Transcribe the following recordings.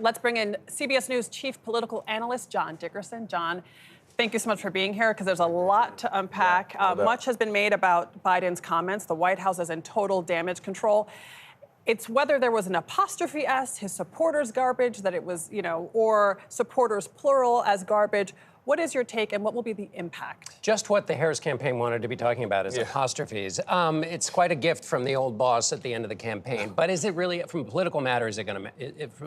Let's bring in CBS News Chief Political Analyst John Dickerson. John, thank you so much for being here because there's a lot to unpack. Much has been made about Biden's comments. The White House is in total damage control. It's whether there was an apostrophe S, his supporters garbage, that it was, or supporters plural as garbage. What is your take, and what will be the impact? Just what the Harris campaign wanted to be talking about is apostrophes. It's quite a gift from the old boss at the end of the campaign. But is it really, from a political matter, from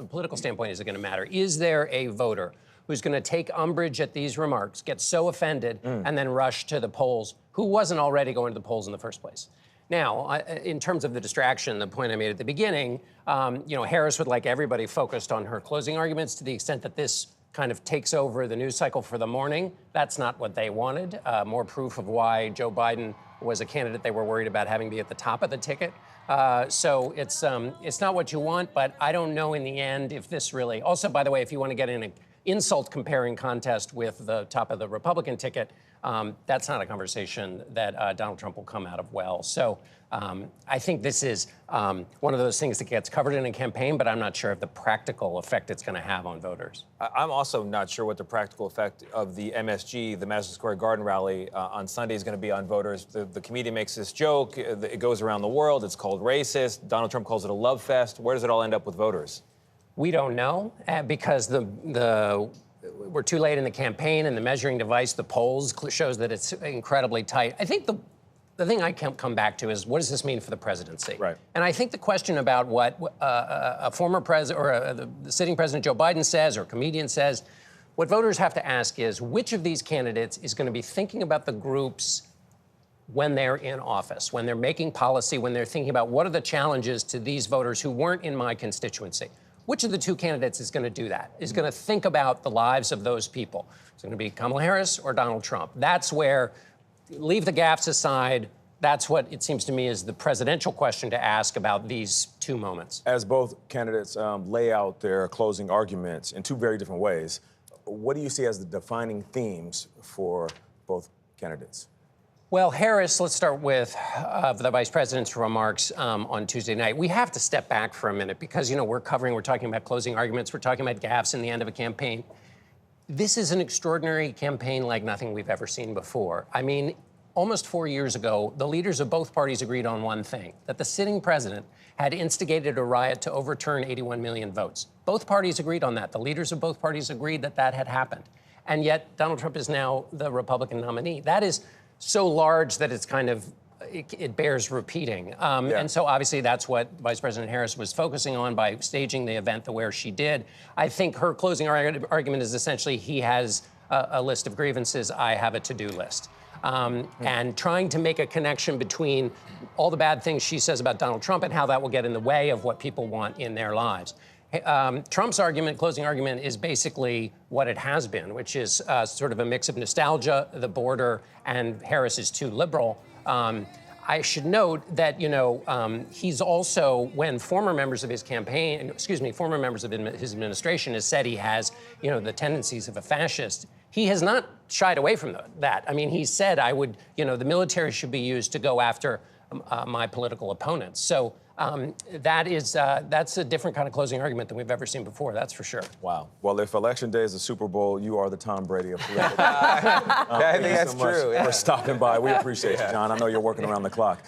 a political standpoint, is it going to matter? Is there a voter who's going to take umbrage at these remarks, get so offended, and then rush to the polls, who wasn't already going to the polls in the first place? Now, in terms of the distraction, the point I made at the beginning, Harris would like everybody focused on her closing arguments to the extent that this kind of takes over the news cycle for the morning. That's not what they wanted. More proof of why Joe Biden was a candidate they were worried about having to be at the top of the ticket. So it's not what you want, but I don't know in the end if this really... Also, by the way, if you want to get in an insult comparing contest with the top of the Republican ticket, that's not a conversation that Donald Trump will come out of well. So I think this is one of those things that gets covered in a campaign, but I'm not sure of the practical effect it's going to have on voters. I'm also not sure what the practical effect of the MSG, the Madison Square Garden rally on Sunday, is going to be on voters. The comedian makes this joke. It goes around the world. It's called racist. Donald Trump calls it a love fest. Where does it all end up with voters? We don't know because we're too late in the campaign, and the measuring device, the polls, shows that it's incredibly tight. I think the thing I can come back to is, what does this mean for the presidency? Right. And I think the question about what a former president or the sitting president Joe Biden says or a comedian says, what voters have to ask is, which of these candidates is going to be thinking about the groups when they're in office, when they're making policy, when they're thinking about what are the challenges to these voters who weren't in my constituency? Which of the two candidates is going to do that, is going to think about the lives of those people? Is it going to be Kamala Harris or Donald Trump? That's where, leave the gaffes aside, that's what it seems to me is the presidential question to ask about these two moments. As both candidates lay out their closing arguments in two very different ways, what do you see as the defining themes for both candidates? Well, Harris, let's start with the vice president's remarks on Tuesday night. We have to step back for a minute because, we're talking about closing arguments, we're talking about gaffes in the end of a campaign. This is an extraordinary campaign like nothing we've ever seen before. I mean, almost 4 years ago, the leaders of both parties agreed on one thing, that the sitting president had instigated a riot to overturn 81 million votes. Both parties agreed on that. The leaders of both parties agreed that that had happened. And yet, Donald Trump is now the Republican nominee. That is so large that it's kind of, it bears repeating. And so obviously that's what Vice President Harris was focusing on by staging the event the way she did. I think her closing argument is essentially he has a list of grievances, I have a to-do list. And trying to make a connection between all the bad things she says about Donald Trump and how that will get in the way of what people want in their lives. Trump's closing argument, is basically what it has been, which is sort of a mix of nostalgia, the border, and Harris is too liberal. I should note that, he's also, when former members of his campaign, former members of his administration has said he has, the tendencies of a fascist, he has not shied away from that. I mean, he said, the military should be used to go after my political opponents. So that's a different kind of closing argument than we've ever seen before, that's for sure. Wow. Well, if Election Day is the Super Bowl, you are the Tom Brady of political. I think that's true. For stopping by. We appreciate you, John. I know you're working around the clock.